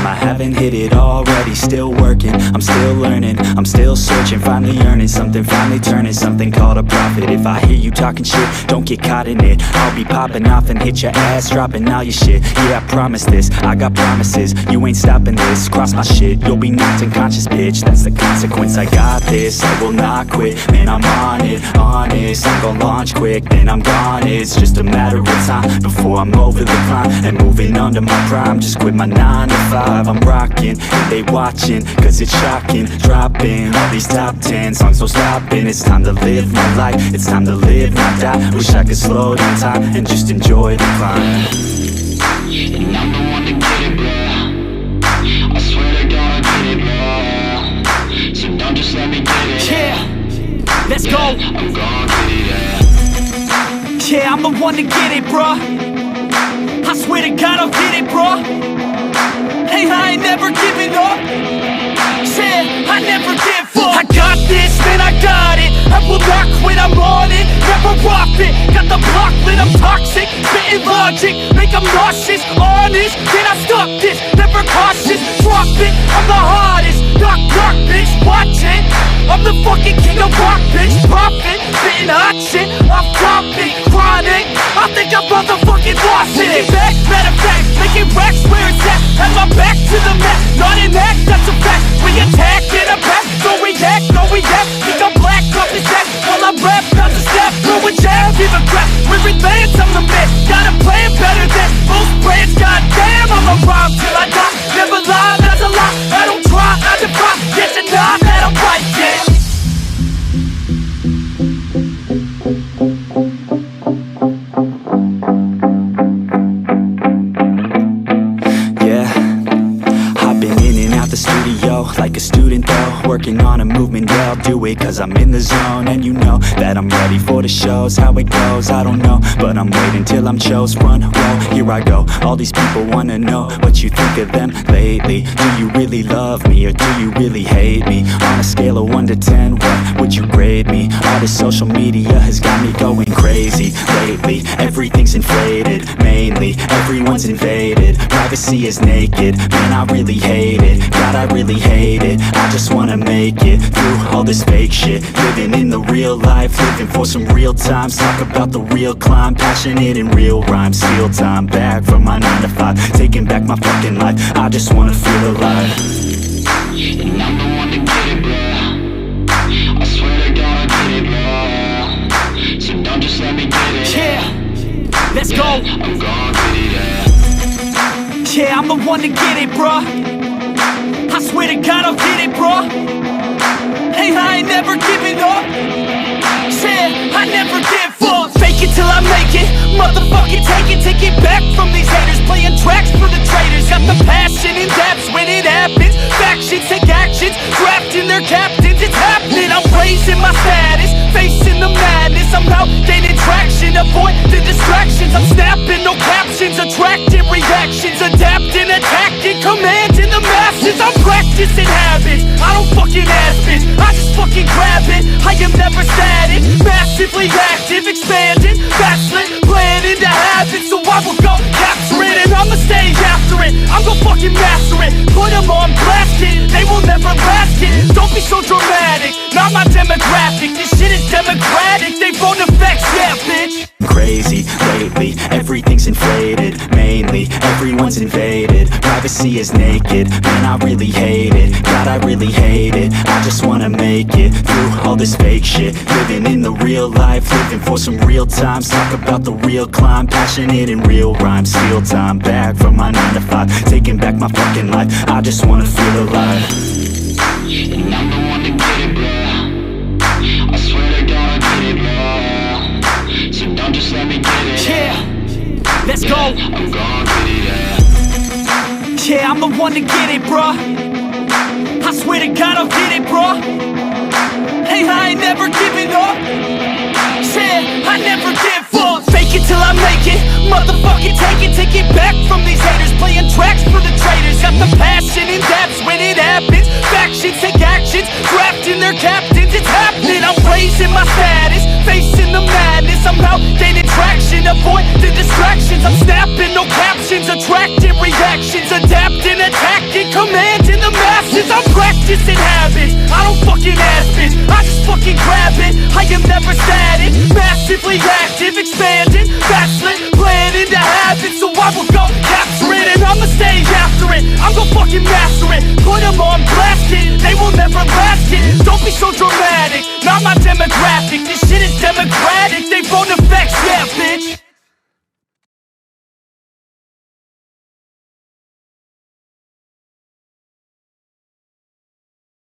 I haven't hit it already, still working, I'm still learning, I'm still searching, finally earning something, finally turning something called a profit. If I hear you talking shit, don't get caught in it. I'll be popping off and hit your ass, dropping all your shit. Yeah, I promise this, I got promises, you ain't stopping this. Cross my shit, you'll be knocked unconscious, bitch. That's the consequence, I got this, I will not quit. Man, I'm on it, honest, I'm gon' launch quick, then I'm gone. It's just a matter of time before I'm over the climb and moving under my prime. Just quit my 9 to 5, I'm rocking, and they watching, cause it's shocking. Dropping all these top 10 songs, no stopping. It's time to live my life, it's time to live, not die. Wish I could slow down time and just enjoy the climb. And I'm the one to get it, bro. I swear to God I get it, bro. So don't just let me get it. Yeah, let's go. I'm gon' get it, yeah, I'm the one to get it, bro. I swear to God I'll get it, bro. Hey, I ain't never giving up. Yeah, I never give up. I got this, man, I got it. I will not quit, I'm on it. Never off it. Got the block lit, I'm toxic. Spitting logic, make them nauseous. Honest, can I stop this? Never cautious, drop it. I'm the hardest. Knock, knock, bitch, watch it. I'm the fucking king of rock, bitch. Profit, spitting hot shit. Off topic, chronic. I think I'm motherfucking lost it. Take it back, matter of fact, making racks where it's at. Have my back to the mat, not an act, that's a fact. We attack in a pack, don't react, no react. Think I'm black off his back, while I rap, not to step. Throw a jab, give a crap. We're advanced, I'm the man. Got a plan better than most brands. Goddamn, I'ma rhyme till I die. Never lie, that's a lie. I don't try, I defy. Get to nod, that I'm right, yeah. Like a student though, working on a movement, yeah, I'll do it cause I'm in the zone. And you know that I'm ready for the shows. How it goes, I don't know, but I'm waiting till I'm chose. Front row, here I go. All these people wanna know what you think of them lately. Do you really love me or do you really hate me? On a scale of 1 to 10, what would you grade me? All this social media has got me going crazy lately. Everything's inflated, mainly everyone's invaded. Privacy is naked, man, I really hate it. God, I really hate it. I just wanna make it through all this fake shit. Living in the real life, living for some real times. Talk about the real climb, passionate in real rhymes. Steal time back from my 9 to 5, taking back my fucking life. I just wanna feel alive. And I'm the one to get it, bro. I swear to God I get it, bro. So don't just let me get it. Yeah, let's go. I'm gon' get it, yeah, I'm the one to get it, bro. I swear to God I'll get it, bro. Hey, I ain't never giving up. Yeah, I never give up. Fake it till I make it. Motherfucking take it back from these haters. Playing tracks for the traitors. Got the passion in depths when it happens. Factions take actions, drafting their captains. It's happening, I'm raising my status, facing the madness. I'm out gaining traction, avoid the distractions. I'm snapping, no captions, attracting reactions. Adapting, attacking, commanding the masses. I'm practicing habits, I don't fucking ask bitch, I just fucking grab it. I am never static, massively active, expanding, backslid, planning to have it. So I will go capture it and I'ma stay after it. I'm gon' fucking master it, put them on blast, kid. They will never last, kid. Don't be so dramatic, not my demographic. This shit is democratic, they vote effects, yeah bitch. Crazy lately, everything's inflated, mainly everyone's invaded. Privacy is naked, man, I really hate it. God, I really hate it. I just wanna make it through all this fake shit. Living in the real life, living for some real times. Talk about the real climb, passionate in real rhymes. Steal time back from my 9 to 5, taking back my fucking life. I just wanna feel alive. And I'm the one to get it, bro. I swear to God I get it, bro. So don't just let me get it. Yeah, let's go. I'm gon' get it, yeah, I'm the one to get it, bro. I swear to God I'll get it, bro. Hey, I ain't never giving up. Yeah, I never give up. Fake it till I make it. Motherfucking take it back from these haters. Playing tracks for the traitors. Got the passion in depths when it happens. Factions take actions, drafting their captains. It's happening, I'm raising my status, facing the madness. I'm out gaining traction, avoid the distractions. I'm snapping, no captions, attracting reactions. Adapting, attacking, never static. Massively active, expanding, backslid, playing into habits. So I will go capture it, and I'ma stay after it. I'm gon' fucking master it, put them on blast, kid. They will never last, kid. Don't be so dramatic, not my demographic. This shit is democratic, they phone effects, yeah, bitch.